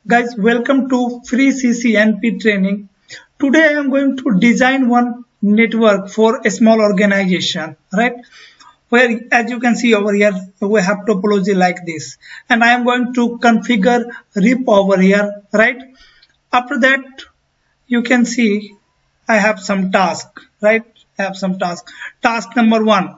Guys, welcome to free CCNP training. Today I am going to design one network for a small organization, right? Where, as you can see over here, we have topology like this, and I am going to configure RIP over here, right? After that, you can see I have some task, right? I have some task. Task number one,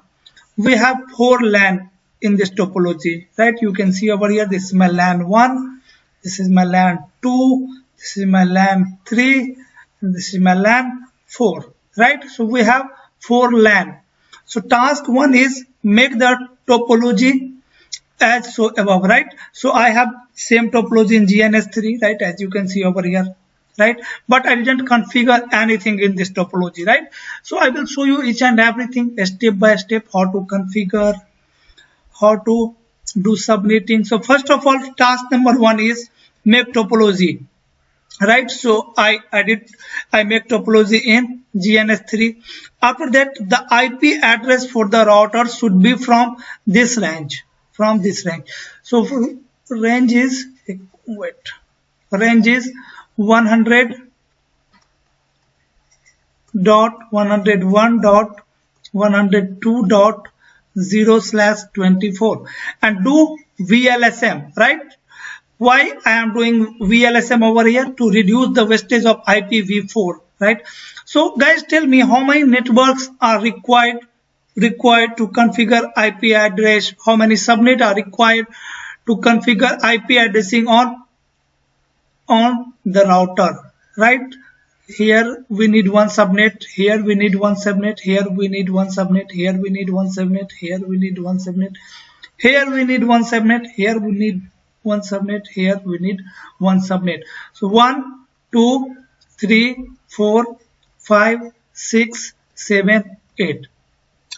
we have 4 LAN in this topology, right? You can see over here, this is my LAN 1, this is my LAN 2, this is my LAN 3, and this is my LAN 4, right? So we have 4 LAN. So task 1 is make the topology as so above, right? So I have same topology in GNS3, right? As you can see over here, right? But I didn't configure anything in this topology, right? So I will show you each and everything step by step, how to configure, how to do subnetting. So first of all, task number 1 is make topology, right? So I make topology in GNS3. After that, the IP address for the router should be from this range, So range is 100.101.102.0/24 and do VLSM, right? Why I am doing VLSM over here? To reduce the wastage of IPv4, right? So guys, tell me how many networks are required to configure IP address, how many subnet are required to configure IP addressing on the router, right? Here we need one subnet, here we need one subnet, here we need one subnet, here we need one subnet, here we need one subnet, here we need one subnet, here we need one subnet, here we need one subnet. So 1, 2, 3, 4, 5, 6, 7, 8.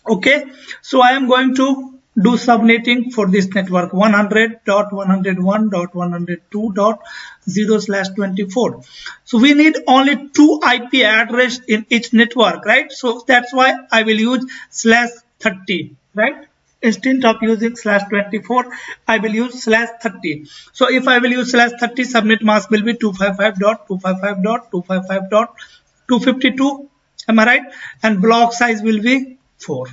Okay, so I am going to do subnetting for this network 100.101.102.0/24. So we need only 2 IP address in each network, right? So that's why I will use /30, right? Instead of using /24, I will use /30. So if I will use /30, subnet mask will be 255.255.255.252. Am I right? And block size will be 4,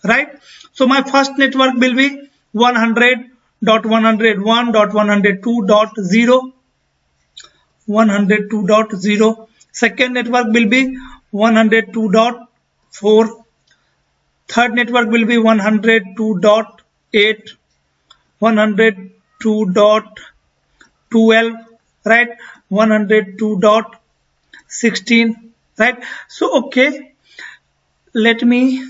right? So my first network will be 100.101.102.0, 102.0. Second network will be 102.4. Third network will be 102.8, 102.12, right? 102.16, right? So okay, let me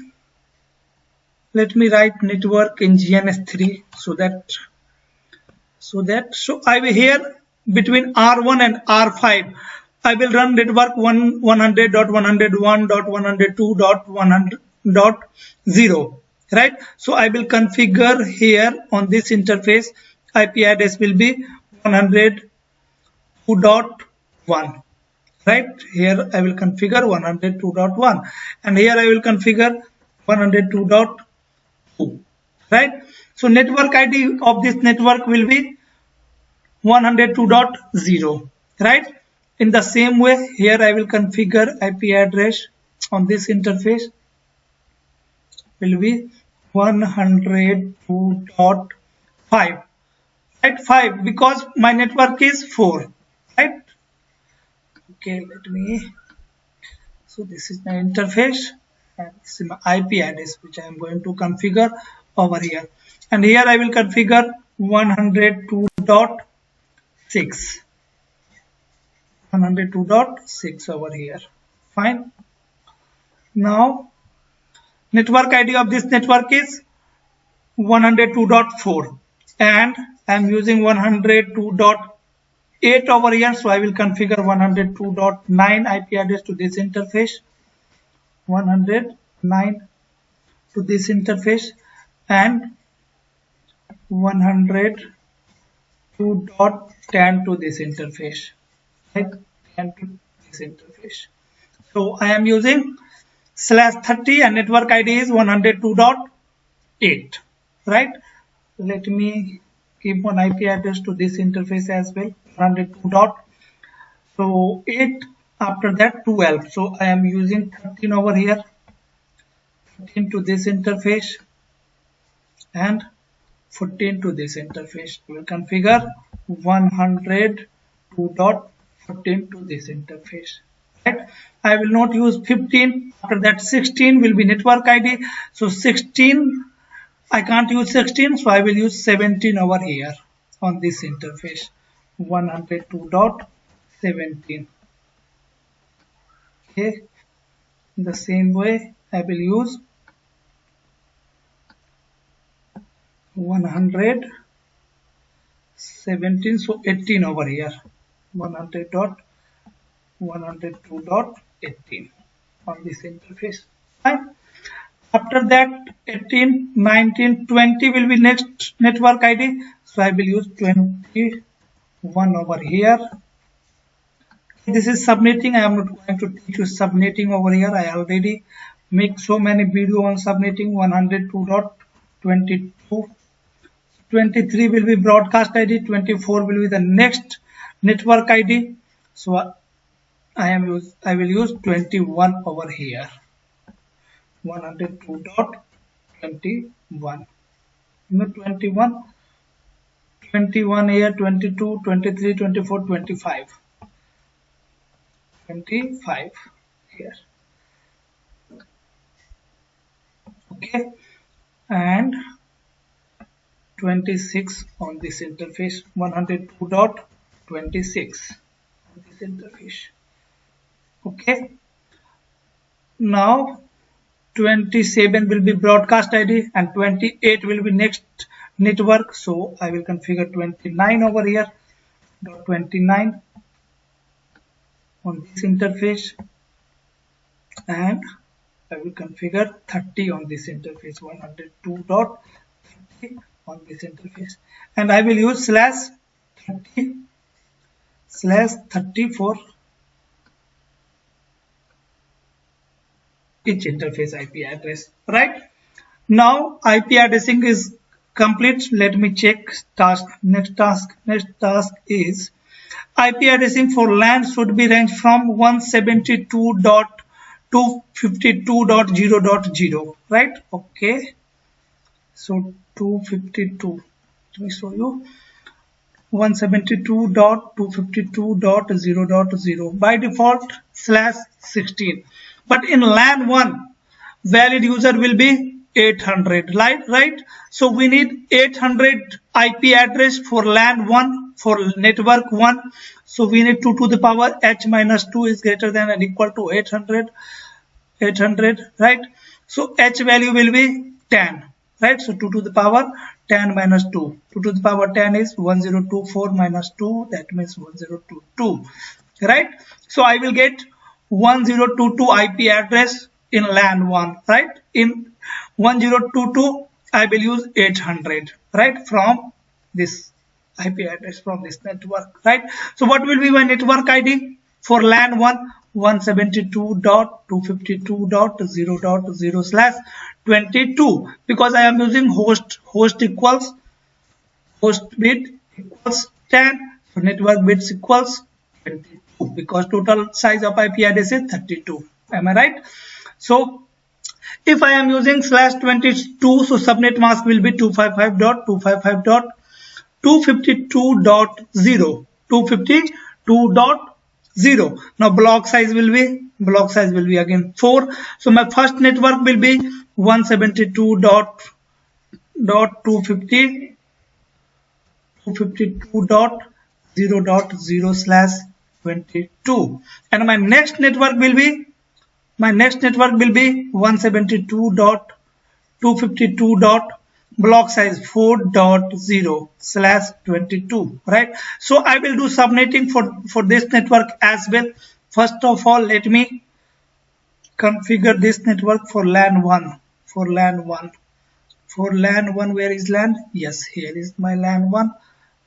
write network in GNS3 so I will here between R1 and R5 I will run network 100.101.102.100.0, right? So I will configure here on this interface IP address will be 102.1, right? Here I will configure 102.1 and here I will configure 102.2, right? So network ID of this network will be 102.0, right? In the same way, here I will configure IP address on this interface will be 102.5, right? 5 because my network is 4, right? Okay, so this is my interface and this is my IP address which I am going to configure over here, and here I will configure 102.6 over here. Fine. Now network ID of this network is 102.4 and I am using 102.8 over here, so I will configure 102.9 IP address to this interface, 109 to this interface and 102.10 to this interface, right? 10 to this interface. So I am using /30 and network ID is 102.8, right? Let me keep one IP address to this interface as well, 102 dot. So 8, after that 12. So I am using 13 over here, 13 to this interface and 14 to this interface. We will configure 102.14 to this interface. Right? I will not use 15. After that 16 will be network ID. So 16, I can't use 16, so I will use 17 over here on this interface. 102.17. Okay. In the same way, I will use 117, so 18 over here, 100.102.18 on this interface. Fine. After that 18, 19, 20 will be next network ID, so I will use 21 over here. This is subnetting. I am not going to teach you subnetting over here. I already make so many video on subnetting. 102.22. 23 will be broadcast ID, 24 will be the next network ID. So I will use 21 over here. 102.21. 21 here, 22, 23, 24, 25. 25 here. Okay, and 26 on this interface, 102.26 on this interface. Okay, now 27 will be broadcast ID and 28 will be next network. So I will configure 29 over here, .29 on this interface, and I will configure 30 on this interface, 102.30 on this interface, and I will use /30 for each interface IP address. Right now IP addressing is complete. Let me check next task is IP addressing for LAN should be ranged from 172.252.0.0. right? Okay, so 252, let me show you, 172.252.0.0 by default /16, but in LAN 1 valid user will be 800, right? So we need 800 IP address for LAN 1 for network 1. So we need 2 to the power h minus 2 is greater than and equal to 800, right? So h value will be 10, right? So 2 to the power 10 minus 2. 2 to the power 10 is 1024 minus 2, that means 1022, right? So I will get 1022 IP address in LAN 1, right? In 1022 I will use 800, right, from this IP address from this network, right? So what will be my network ID for LAN 1? 172.252.0.0/22, because I am using host equals host bit equals 10, so network bits equals 22, because total size of IP address is 32. Am I right? So if I am using /22, so subnet mask will be 255.255.252.0, 252.0. Now block size will be again 4. So my first network will be 172.252.0.0/22, and my next network will be 172.252. block size 4.0/22, right? So I will do subnetting for this network as well. First of all, let me configure this network for LAN 1. For LAN 1, where is LAN? Yes, here is my LAN 1.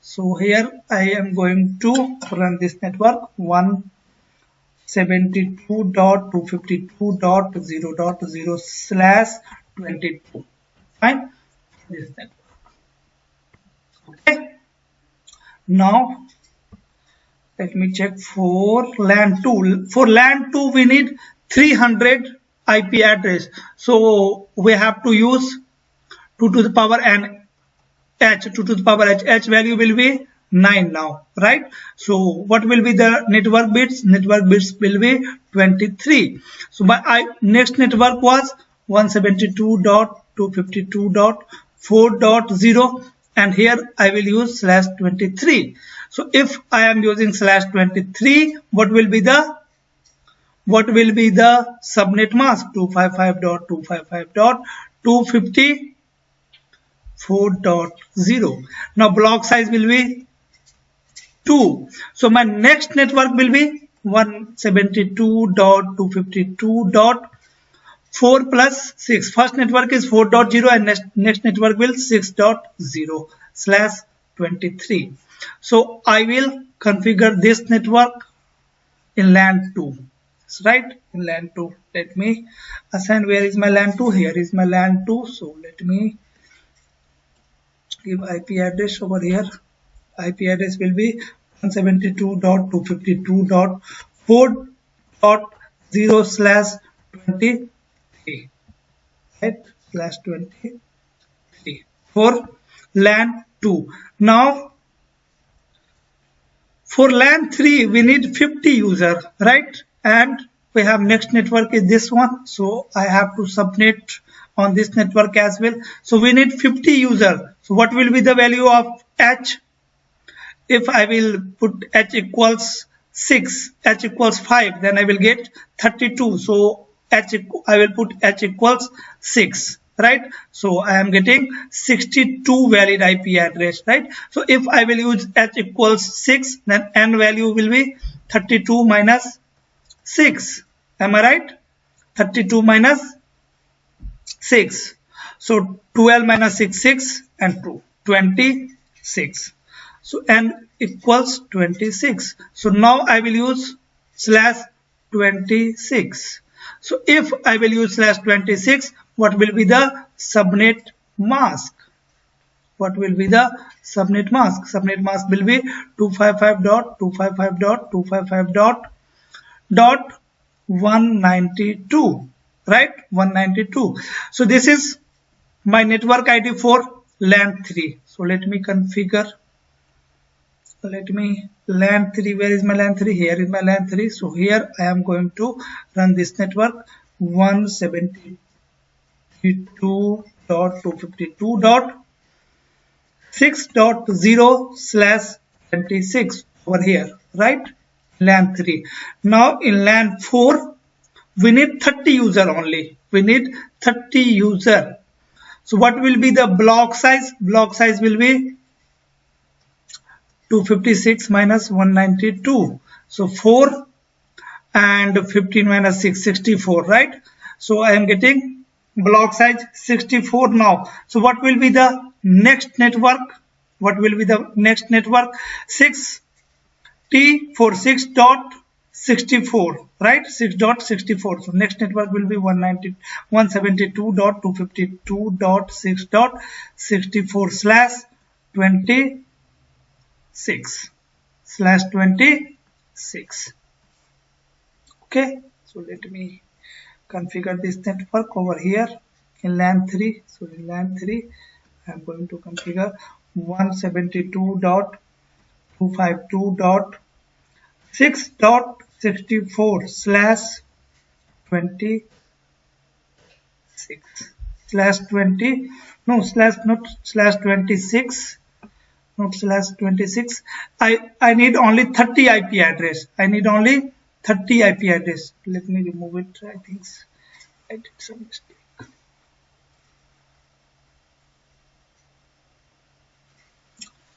So here I am going to run this network 172.252.0.0/22. Fine, this network. Okay, Now let me check for LAN 2. For LAN 2 we need 300 IP address. So we have to use 2 to the power n h, 2 to the power h. H value will be 9 now, right? So what will be the network bits? Network bits will be 23. So my next network was 172.252.4.0, and here I will use /23. So if I am using /23, what will be the subnet mask? 255.255.254.0. Now block size will be 2. So my next network will be 172.252.4 plus 6. First network is 4.0 and next network will 6.0/23. So I will configure this network in LAN 2. Right, in LAN 2. Let me assign where is my LAN 2. Here is my LAN 2. So let me give IP address over here. IP address will be 172.252.4.0/23, right, /23 for LAN 2. Now for LAN 3 we need 50 user, right? And we have next network is this one, so I have to subnet on this network as well. So we need 50 user. So what will be the value of h? If I will put h equals 6, h equals 5, then I will get 32. So I will put h equals 6, right? So I am getting 62 valid IP address, right? So if I will use h equals 6, then n value will be 32 minus 6. Am I right? 32 minus 6. So 12 minus 6, 6 and 2, 26. So n equals 26. So now I will use /26. So if I will use /26, what will be the subnet mask? What will be the subnet mask? Subnet mask will be 255.255.255.192, right? 192. So this is my network ID for LAN 3. So let me configure. LAN 3, where is my LAN 3? Here is my LAN 3. So here I am going to run this network 172.252.6.0/26 over here, right? LAN 3. Now in LAN 4 we need 30 user only. We need 30 user. So what will be the block size? Block size will be 256 minus 192. So 4 and 15 minus 6, 64, right? So I am getting block size 64 now. So what will be the next network? What will be the next network? 6T for 6.64, right? 6.64. So next network will be 172.252.6.26. Okay, so let me configure this network over here in LAN 3. So in LAN 3 I am going to configure 172.252.6.26 no slash not /26, not /26. I need only 30 IP address. I need only 30 IP address. Let me remove it. I think I did some mistake.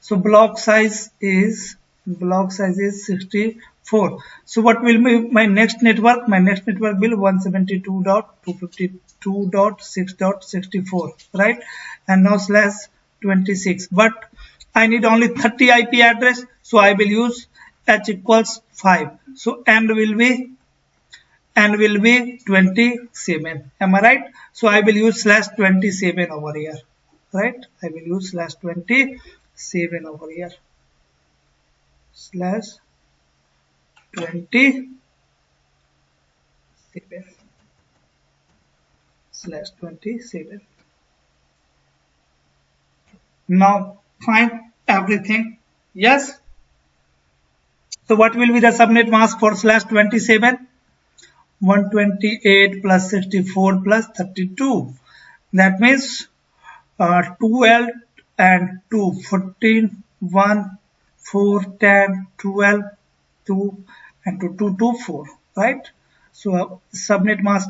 So block size is 64. So what will be my next network? My next network will 172.252.6.64, right? And now /26. But I need only 30 IP address, so I will use h equals 5. So n will be 27. Am I right? So I will use /27 over here, right? I will use /27 over here. slash 27 slash 27. Now find everything. Yes. So what will be the subnet mask for slash 27? 128 plus 64 plus 32. That means 12 and 2, 14, 1, 4, 10, 12, 2 and 2, 2, 2, 4, right? So subnet mask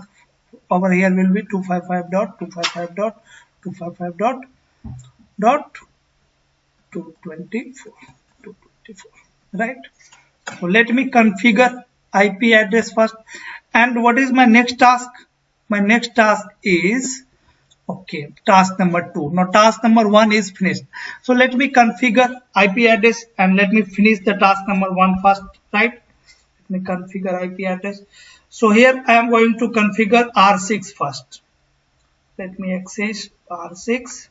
over here will be 255.255.224, right? So let me configure IP address first. And what is my next task? My next task is, okay, task number 2. Now task number 1 is finished. So let me configure IP address and let me finish the task number 1 first, right? Let me configure IP address. So here I am going to configure R6 first. Let me access R6.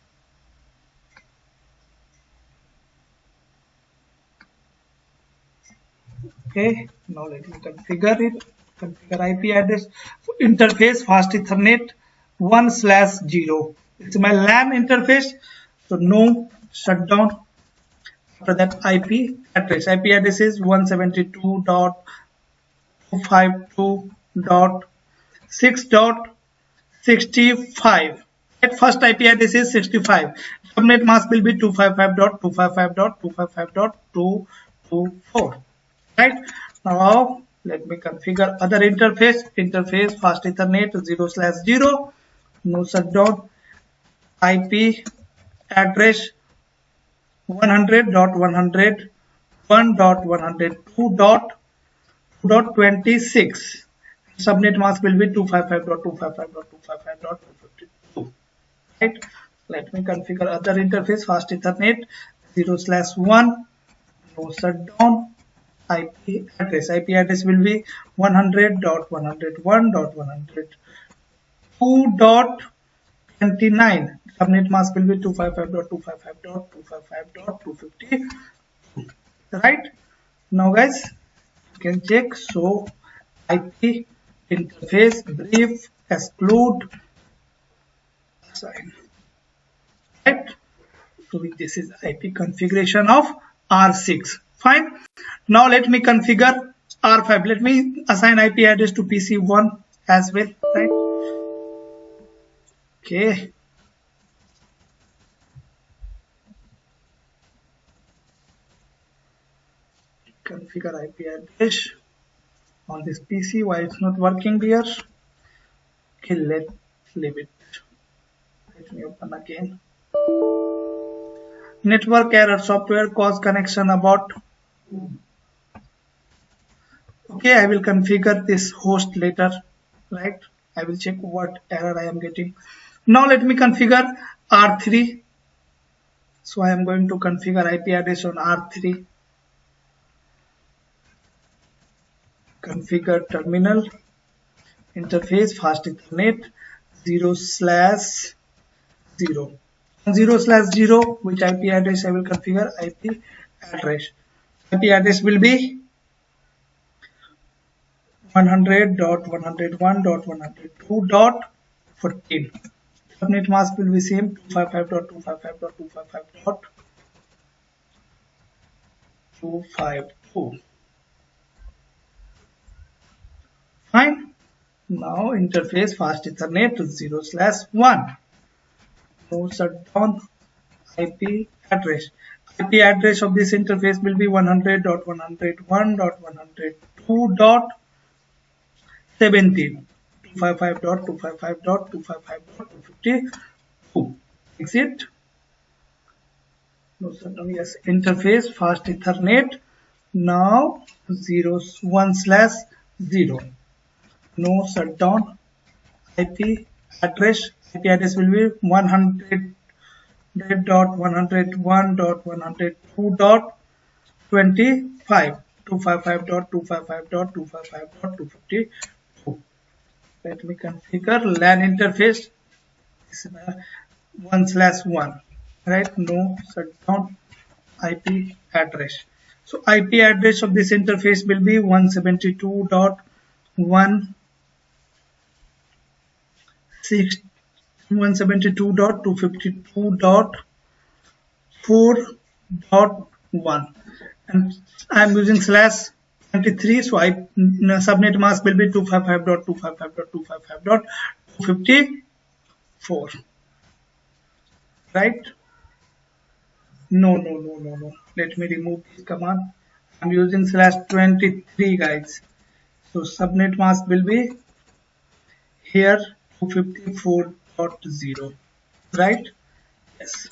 Okay, now let me configure it. Configure IP address. Interface fast Ethernet 1/0. It's my LAN interface. So no shutdown. After that IP address. IP address is 172.252.6.65. At first IP address is 65. Subnet mask will be 255.255.255.224. Right? Now let me configure other interface. Interface fast Ethernet 0/0. No shutdown. IP address 100.101.102.2.26. Subnet mask will be 255.255.255.252. Right? Let me configure other interface fast Ethernet 0/1. No shutdown. IP address. IP address will be 100.101.102.29. Subnet mask will be 255.255.255.250. Right? Now guys, you can check. So IP interface brief exclude assign. Right? So this is IP configuration of R6. Fine. Now let me configure R5. Let me assign IP address to PC1 as well. Right? Okay. Configure IP address on this PC. Why it's not working here? Okay, let's leave it. Let me open again. Network error, software cause connection about. Okay, I will configure this host later, right? I will check what error I am getting. Now let me configure R3. So I am going to configure IP address on R3. Configure terminal interface fast Ethernet 0/0. 0/0, which IP address I will configure? IP address. IP address will be 100.101.102.14. Subnet mask will be same 255.255.255.252. Fine. Now interface fast Ethernet 0/1. No shutdown. IP address. IP address of this interface will be 100.101.102.17. 255.255.255.252. Exit. No shutdown. Yes. Interface fast Ethernet. Now 1/0. No shutdown. IP address. IP address will be 100.101.102.25. 255.255.255.252. Let me configure LAN interface 1/1. Right? No shutdown. IP address. So IP address of this interface will be 172.168.172.252.4.1, and I am using /23, so subnet mask will be 255.255.255.254, right? No. Let me remove this command. I'm using /23, guys. So subnet mask will be here 254.0, right? Yes.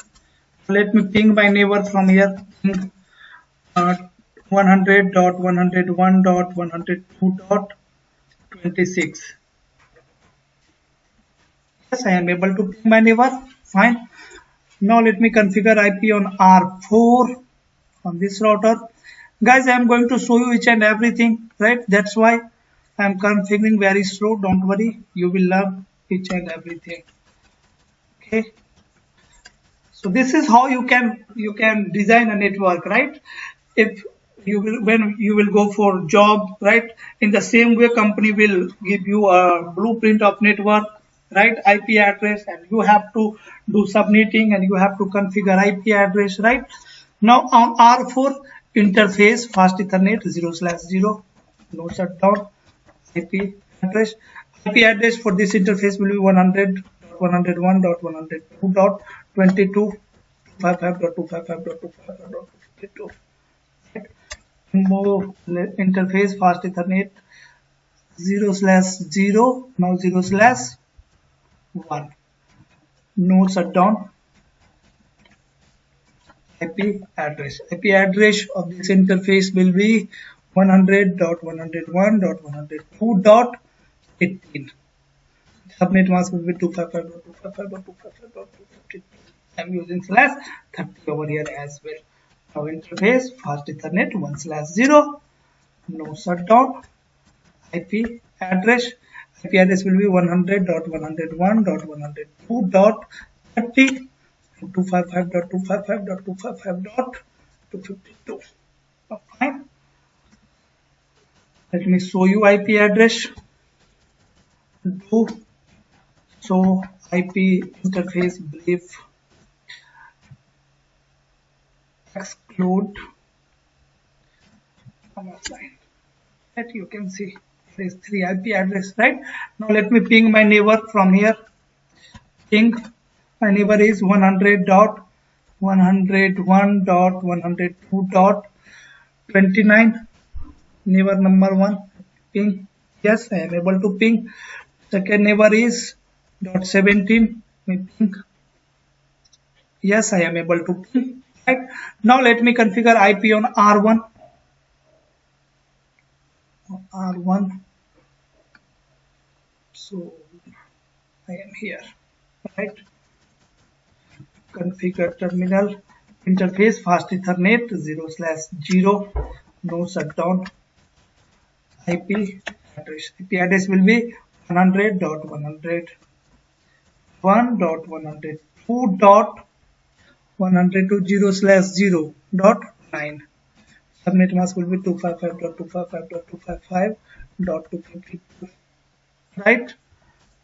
Let me ping my neighbor from here. Ping 100.101.102.26. Yes, I am able to ping my neighbor. Fine. Now let me configure IP on R4 on this router. Guys, I am going to show you each and everything, right? That's why I am configuring very slow. Don't worry, you will learn each and everything. Okay. So this is how you can design a network, right? If you will, when you will go for job, right, in the same way company will give you a blueprint of network, right, IP address, and you have to do subnetting and you have to configure IP address, right? Now on R4 interface fast ethernet 0/0, no shutdown. IP address for this interface will be 100.101.102.22.55.255.255.252. More interface fast ethernet 0/0, now 0/1, no shutdown. IP address of this interface will be 100.101.102.18. Subnet mask will be 255.255.255.252. I'm using /30 over here as well. Now interface fast ethernet 1/0, no shutdown. IP address will be 100.101.102.30 and 255.255.255.252. Okay. Let me show you IP address. Do so IP interface brief exclude line. That you can see there is 3 IP address, right? Now let me ping my neighbor from here. Ping my neighbor is 100.101.102.29. Neighbor number 1, ping. Yes, I am able to ping. Second neighbor is .17. Ping. Yes, I am able to ping. Right. Now let me configure IP on R1. R1. So I am here. Right. Configure terminal interface fast ethernet 0/0, no shutdown. IP address will be 100.101.102.102.0/0.9. Subnet mask will be 255.255.255.252. Right.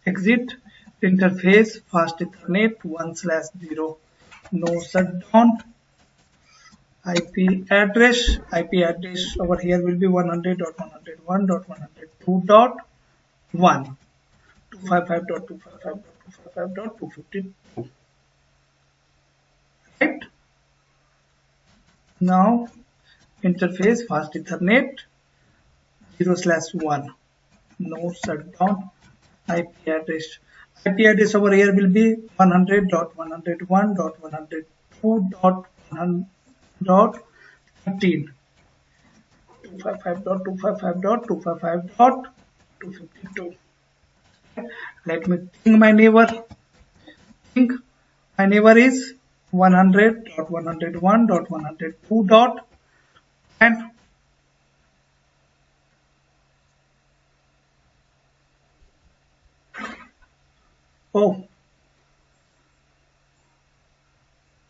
Exit interface fast ethernet 1/0, no shutdown. IP address over here will be 100.101.102.1, 255.255.255.252. Right. Now interface fast ethernet 0/1, no shutdown. IP address over here will be 100.101.102.100.13, 255.255.255.252. Let me ping my neighbor. Ping my neighbor is 100.101.102.10. Oh,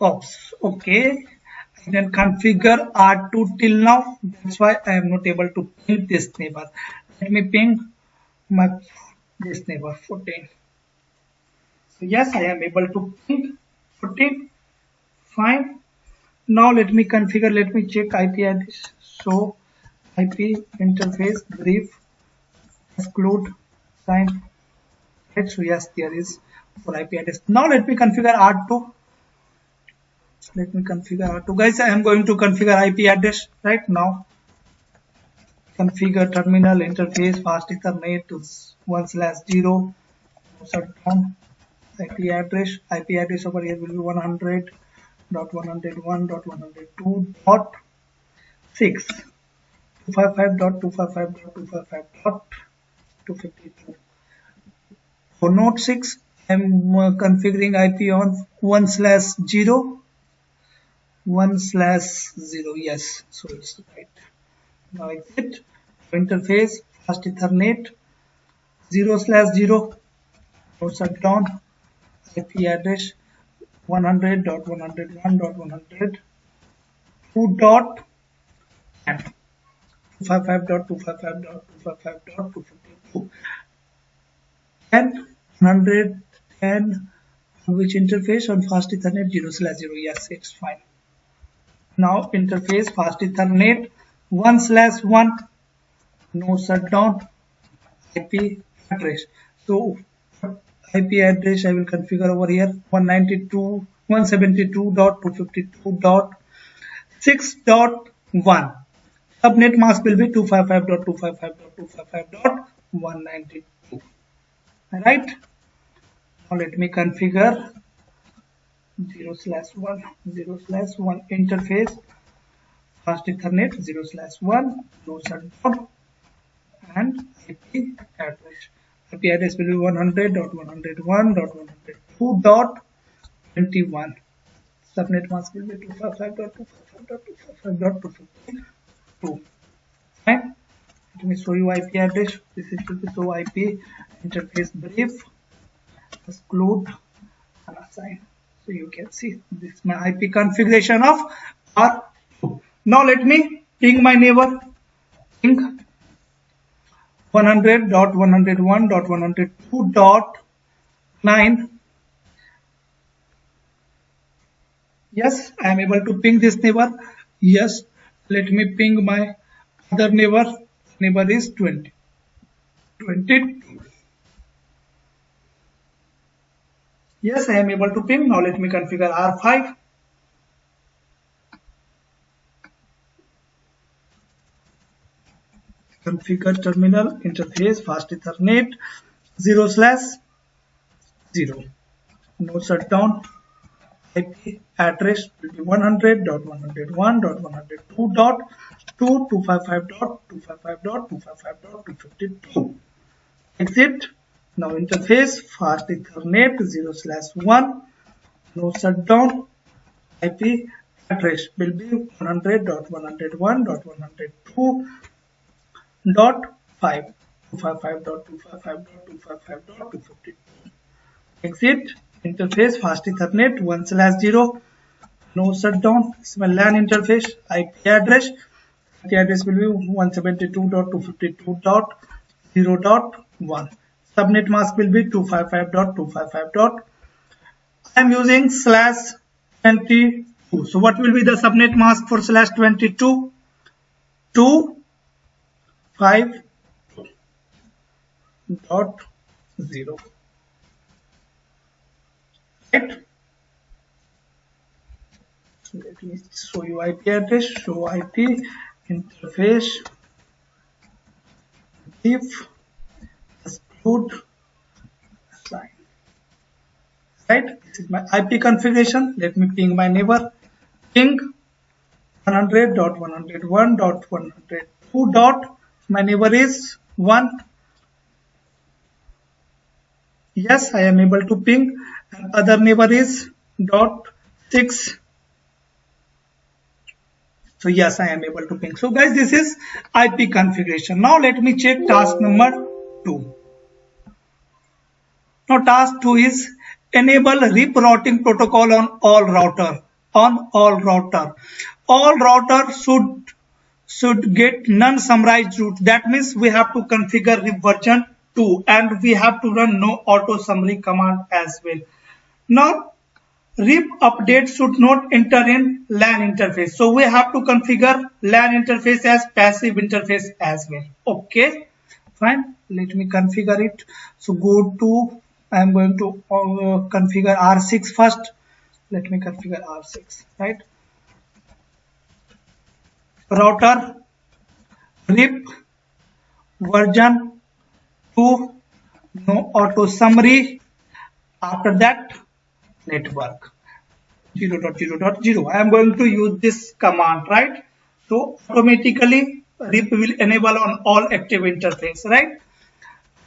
oops. Okay. I didn't configure R2 till now. That's why I am not able to ping this neighbor. Let me ping my this neighbor 14. So yes, I am able to ping 14. Fine. Now let me configure. Let me check IP address. So IP interface brief exclude sign. Right. So yes, there is for IP address. Now let me configure R2. Let me configure R2. Guys, I am going to configure IP address right now. Configure terminal interface fast Ethernet to 1/0. Shutdown IP address. IP address over here will be 100.101.102.6. 255.255.255.252. For node 6, I am configuring IP on 1/0. 1/0. Yes, so it's right. Now exit. Interface fast Ethernet 0/0. Node shutdown. IP address 100.101.102.10. 255.255.255.252. And 110 on which interface on fast Ethernet 0/0. Yes, it's fine. Now interface fast Ethernet 1/1. No shutdown. IP address. So IP address I will configure over here 192.172.252.6.1. Subnet mask will be 255.255.255.192. Right. Now let me configure 0/1 0/1 interface fast Ethernet 0/1 no shutdown and IP address. IP address will be 100.101.102.21. Subnet mask will be 255.255.255.252. Fine. Let me show you IP address. This is to show IP interface brief exclude and assign. So you can see this is my IP configuration of R2. Now let me ping my neighbor. Ping 100.101.102.9. Yes, I am able to ping this neighbor. Yes, let me ping my other neighbor. Neighbor is 20. 22. Yes, I am able to ping. Now let me configure R5. Configure terminal interface fast Ethernet 0/0. No shutdown. IP address will be 100.101.102.255.255.255.252. Exit. Now interface fast Ethernet 0/1. No shutdown. IP address will be 100.101.102.5. 255.255.255.252. Exit. Interface fast Ethernet 1/0. No shutdown. This is my LAN interface. IP address. IP address will be 172.252.0.1. Subnet mask will be 255.255. I am using /22. So what will be the subnet mask for /22? 250.0. Right. So let me show you IP address. Show IP interface if exclude assign. Right. This is my IP configuration. Let me ping my neighbor. Ping 100.101.102. My neighbor is 1. Yes, I am able to ping. And other neighbor is .6. So yes, I am able to ping. So guys, this is IP configuration. Now let me check task number 2. Now task 2 is enable RIP routing protocol on all router. On all router. all routers should get non-summarized route. That means we have to configure RIP version 2 and we have to run no auto summary command as well. Now RIP update should not enter in LAN interface. So we have to configure LAN interface as passive interface as well. Okay, fine. Let me configure it. So go to, I am going to configure R6 first. Let me configure R6, right? Router RIP version 2, no auto summary. After that, network 0.0.0. I am going to use this command, right? So automatically RIP will enable on all active interface, right?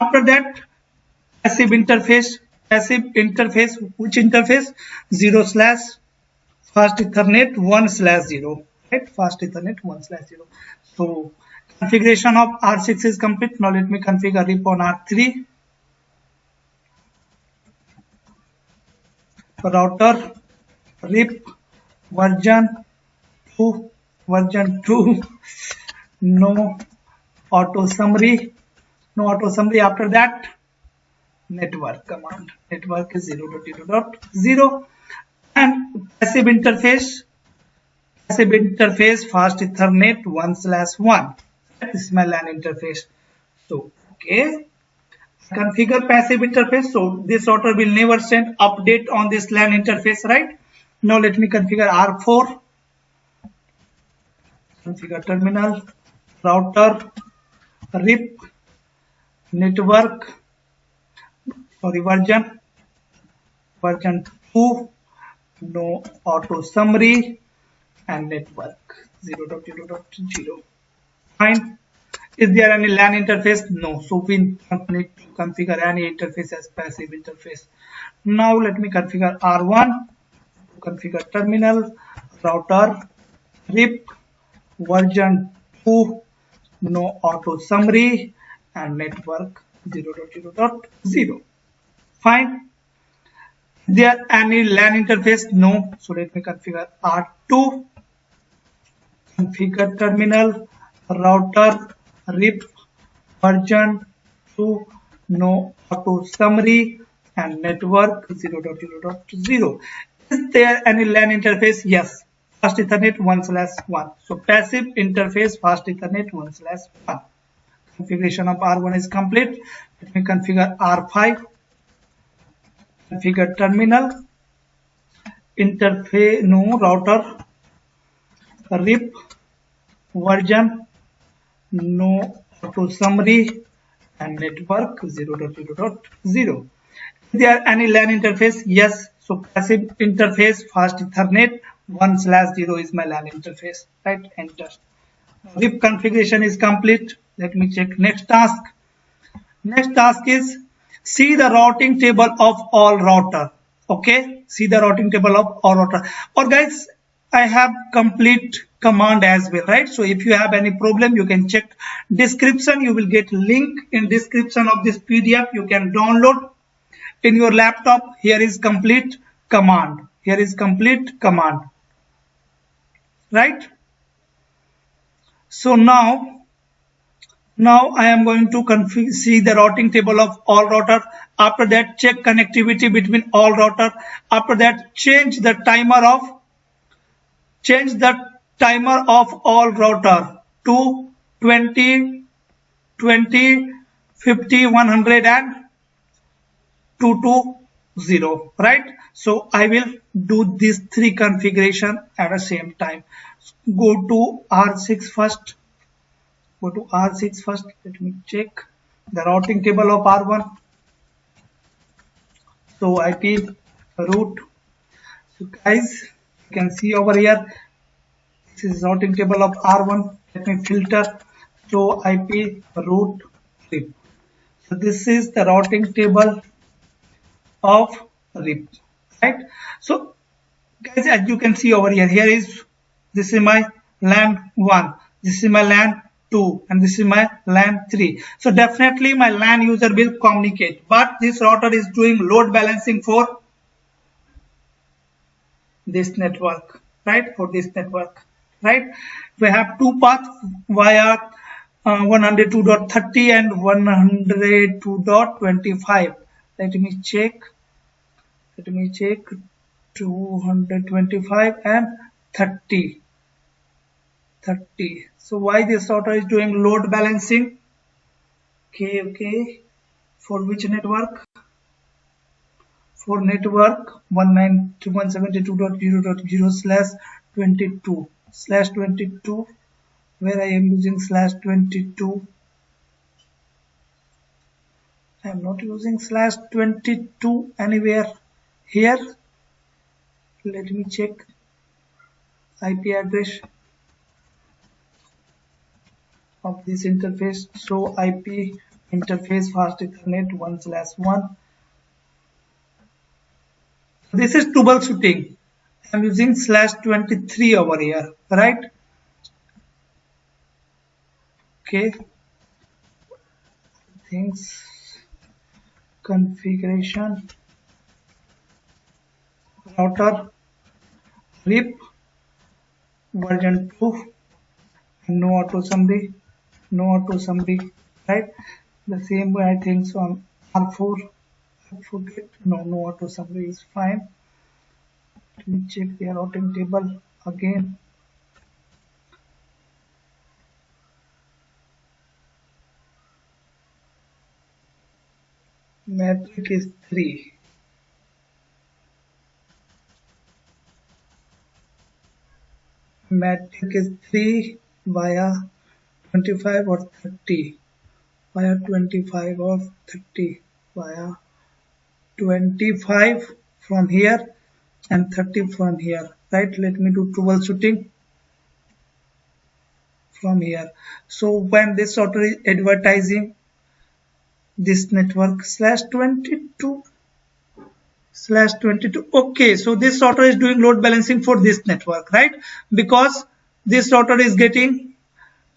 After that, passive interface, which interface? 0/fast Ethernet 1/0, right? Fast Ethernet 1/0. So configuration of R6 is complete. Now let me configure RIP on R3. Router RIP version 2, no auto summary. After that, network command. Network is 0.0.0 and passive interface fast Ethernet 1/1. This is my LAN interface. So okay, configure passive interface. So this router will never send update on this LAN interface, right? Now let me configure R4. Configure terminal. Router RIP network, version 2, no auto summary and network 0.0.0. Fine. Is there any LAN interface? No. So we don't need to configure any interface as passive interface. Now let me configure R1. Configure terminal. Router RIP version 2, no auto summary and network 0.0.0. Fine. Is there any LAN interface? No. So let me configure R2. Configure terminal. Router RIP version 2, no auto summary and network 0.0.0. Is there any LAN interface? Yes. Fast Ethernet 1/1. So passive interface fast Ethernet 1/1. Configuration of R1 is complete. Let me configure R5. Configure terminal. Interface, no router RIP version, no auto summary and network 0.0.0. Is there any LAN interface? Yes. So passive interface fast Ethernet 1/0 is my LAN interface, right? Enter. RIP configuration is complete. Let me check next task. Next task is see the routing table of all router. Okay, see the routing table of all router. Or guys, I have complete command as well, right? So if you have any problem, you can check description. You will get link in description of this PDF. You can download in your laptop. Here is complete command. Here is complete command, right? So now I am going to see the routing table of all router. After that, check connectivity between all router. After that, change the timer of all router to 20, 50, 100 and 220, right? So I will do these three configuration at the same time. Go to R6 first. Let me check the routing table of R1. So IP root. So guys, you can see over here, this is routing table of R1. Let me filter. So IP root RIP. So this is the routing table of RIP, right? So guys, as you can see over here, this is my LAN 1, this is my LAN 2 and this is my LAN 3. So definitely my LAN user will communicate, but this router is doing load balancing for this network, right? For this network. right? We have two paths via 102.30 and 102.25. Let me check. 225 and 30. So why this router is doing load balancing? Okay. For which network? For network 192.172.0.0/22 where I am using /22. I am not using /22 anywhere here. Let me check IP address of this interface. So IP interface fast Ethernet 1/1. This is troubleshooting. I'm using /23 over here, right? Okay. Things configuration router RIP version 2 and no auto summary, right? The same way I think so on R4. I forget. No auto summary is fine. Let me check the routing table again. Metric is 3. Metric is 3 via 25 or 30. Via 25 or 30. Via 25 from here and 30 from here, right? Let me do troubleshooting from here. So when this router is advertising this network /22, okay, so this router is doing load balancing for this network, right? Because this router is getting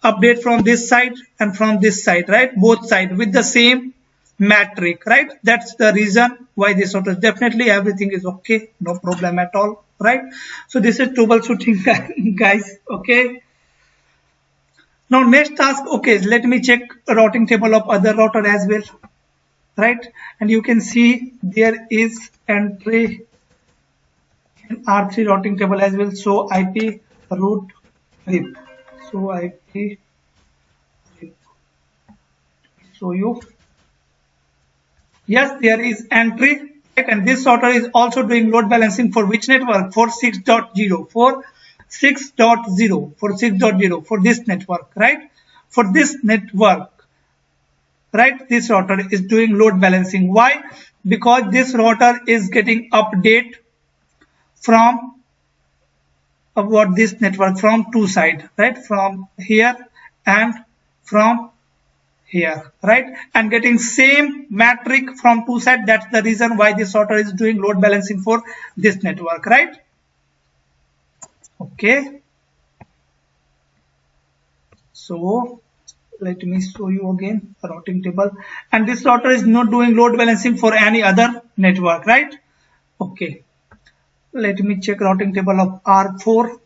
update from this side and from this side, right? Both sides with the same metric, right? That's the reason why this router, definitely everything is okay, no problem at all, right? So this is troubleshooting guys. Okay, now next task. Okay, let me check routing table of other router as well, right? And you can see there is entry in R3 routing table as well. So IP root RIP. So IP RIP. So you, yes, there is entry, right? And this router is also doing load balancing for which network? For 6.0, for 6.0, for this network, right? For this network, right? This router is doing load balancing. Why? Because this router is getting update from about this network from two sides, right? From here and from here, right? And getting same metric from two sides. That's the reason why this router is doing load balancing for this network, right? Okay, so let me show you again the routing table. And this router is not doing load balancing for any other network, right? Okay, let me check routing table of R4.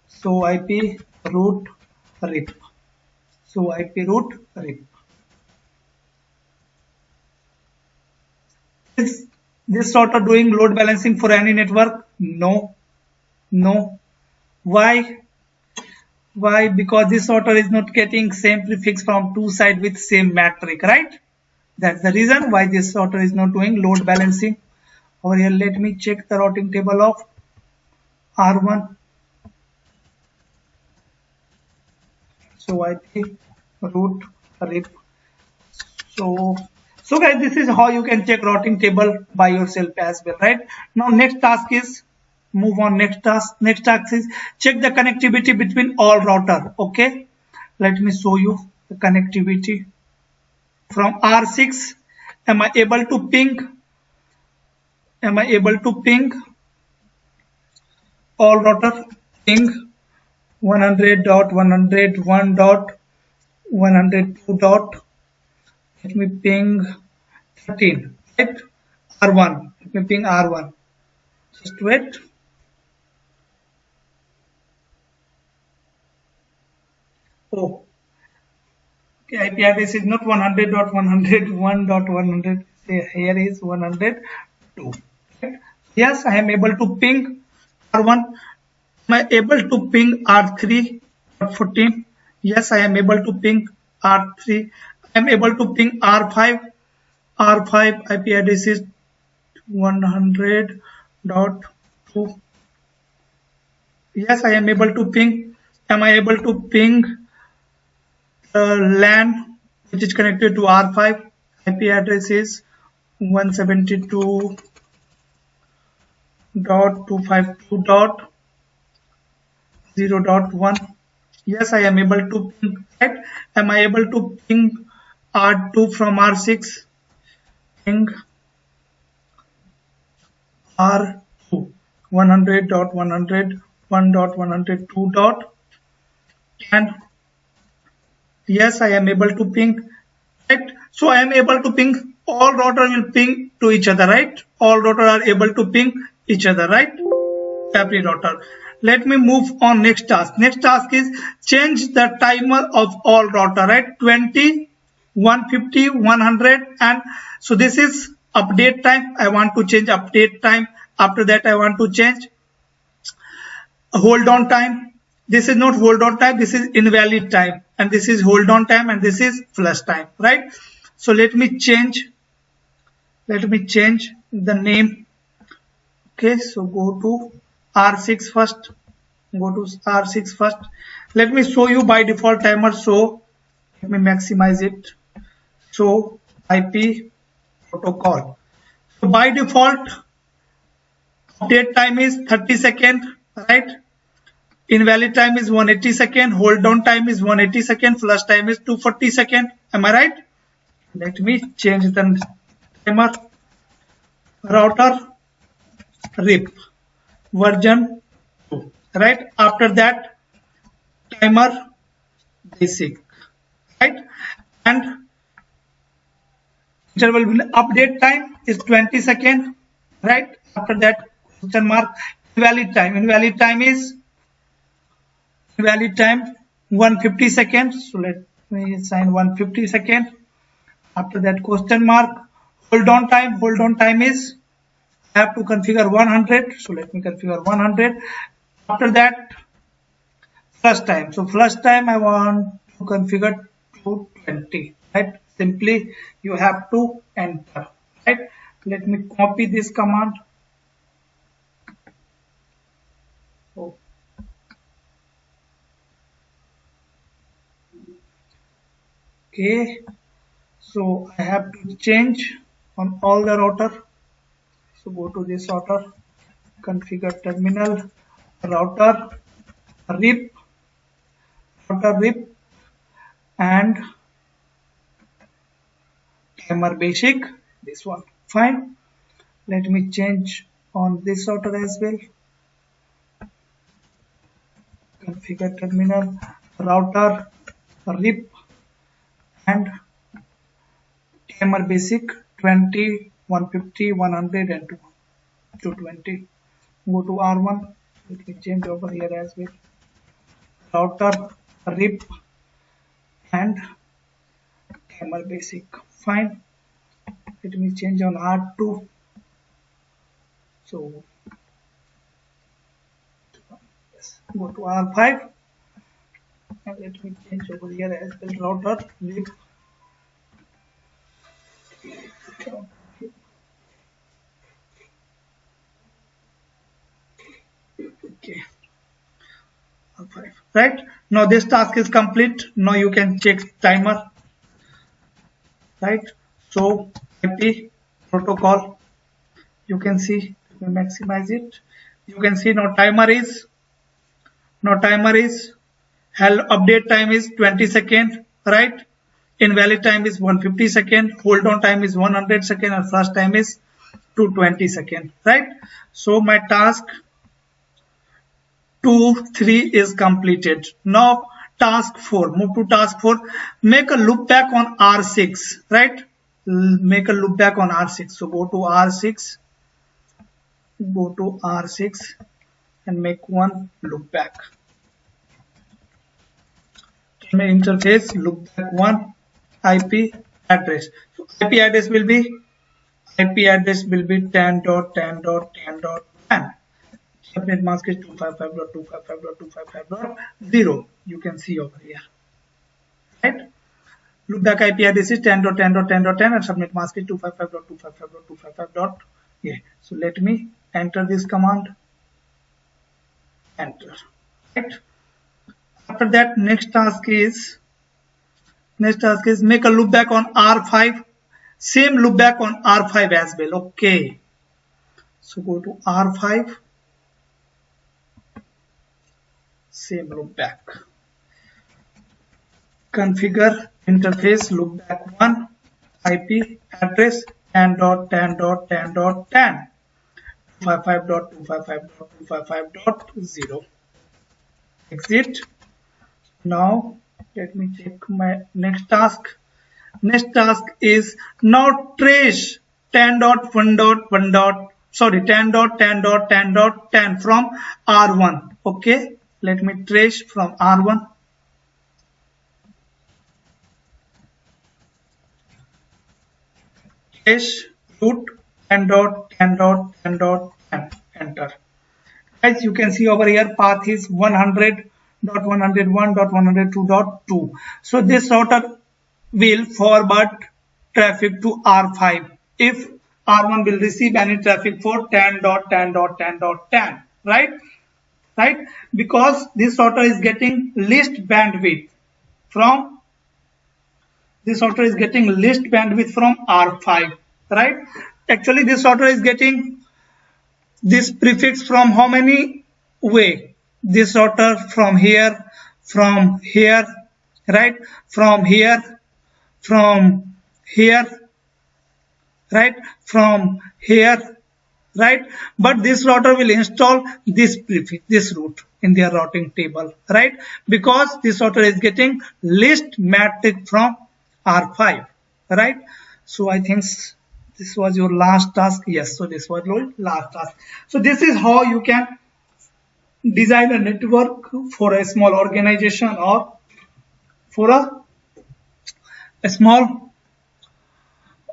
So IP root RIP. So IP root RIP. Is this router doing load balancing for any network? No. Why? Because this router is not getting same prefix from two sides with same metric, right? That's the reason why this router is not doing load balancing. Over here, let me check the routing table of R1. So IP root RIP. So guys, this is how you can check routing table by yourself as well, right? Now next task is move on. Next task is check the connectivity between all router. Okay, let me show you the connectivity from R6. Am I able to ping all router? Ping 100.101.102. Let me ping 13, right? R1. Let me ping R1. Just wait. Oh, okay, IP address is not 100.101.100. Here is 102. Right? Yes, I am able to ping R1. Am I able to ping R3.14? Yes, I am able to ping R3. I am able to ping R5. R5 IP address is 100.2. Yes, I am able to ping. Am I able to ping LAN which is connected to R5? IP address is 172.252.0.1. Yes, I am able to ping. Right? Am I able to ping R2 from R6? Ping R2 100.100.1.102.10. Yes, I am able to ping. Right? So I am able to ping. All router will ping to each other, right? All router are able to ping each other, right? Every router. Let me move on next task. Next task is change the timer of all router, right? 20, 150, 100, and so this is update time. I want to change update time. After that, I want to change hold on time. This is not hold on time, this is invalid time, and this is hold on time, and this is flush time, right? So let me change the name. Okay, so go to R6 first. Go to R6 first. Let me show you by default timer. So let me maximize it. So IP protocol. So by default update time is 30 second, right? Invalid time is 180 second, hold down time is 180 second, flush time is 240 second. Am I right? Let me change the timer. Router RIP version 2. Right? After that, timer basic. Right? And interval update time is 20 second. Right? After that, question mark. Invalid time. Invalid time 150 seconds. So let me assign 150 second. After that, question mark. Hold on time is I have to configure 100. So let me configure 100. After that, flush time. So flush time I want to configure 220. Right? Simply you have to enter. Right? Let me copy this command. Okay. So I have to change on all the router. So go to this router, configure terminal, router RIP, and timer basic. This one, fine. Let me change on this router as well. Configure terminal, router RIP, and timer basic 20, 150, 100, and 220. Go to R1. Let me change over here as well. Router RIP and timer basic. Fine. Let me change on R2. So yes, go to R5 and let me change over here as well. Router RIP. Okay. R5. Right. Now this task is complete. Now you can check timer. Right. So IP protocol. You can see. Let me maximize it. You can see now timer is hell update time is 20 second, right? Invalid time is 150 second, hold on time is 100 second, and flush time is 220 second, right? So my task 2 3 is completed. Now task 4, move to task 4. Make a loop back on R6, right? Make a loop back on R6. So go to R6 and make one loop back. interface loopback 1 IP address. So IP address will be 10.10.10.10. Subnet mask is 255.255.255.0. You can see over here, right? Loopback IP address is 10.10.10.10 and subnet mask is 255.255.255. Yeah. So let me enter this command. Enter. Right. After that, next task is make a loopback on R5. Same loopback on R5 as well. Okay. So go to R5. Same loopback. Configure interface loopback 1 IP address 10.10.10.10 255.255.255.0. Exit. Now let me check my next task. Next task is now trace 10.10.10 from R1. Okay, let me trace from R1. Trace root 10.10.10.10. Enter. As you can see over here, path is 100.101.102.2. So this router will forward traffic to R5 if R1 will receive any traffic for 10.10.10.10, right? Because this router is getting least bandwidth from R5, right? Actually, this router is getting this prefix from how many way? This router from here, right? From here, right? From here, right? But this router will install this prefix, this route in their routing table, right? Because this router is getting least matrix from R5, right? So I think this was your last task. Yes, so this was your last task. So this is how you can design a network for a small organization or for a small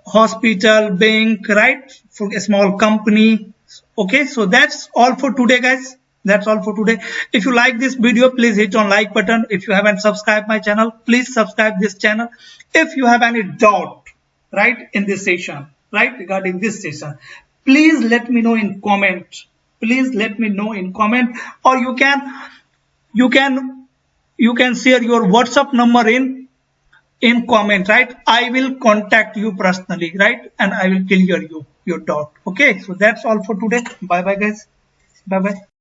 hospital, bank, right? For a small company. Okay, so that's all for today, guys. That's all for today. If you like this video, please hit on like button. If you haven't subscribed my channel, please subscribe this channel. If you have any doubt, right, in this session, right, regarding this session, please let me know in comment. Please let me know in comment, or you can share your WhatsApp number in comment, right? I will contact you personally, right? And I will clear your doubt. Okay, so that's all for today. Bye bye, guys. Bye bye.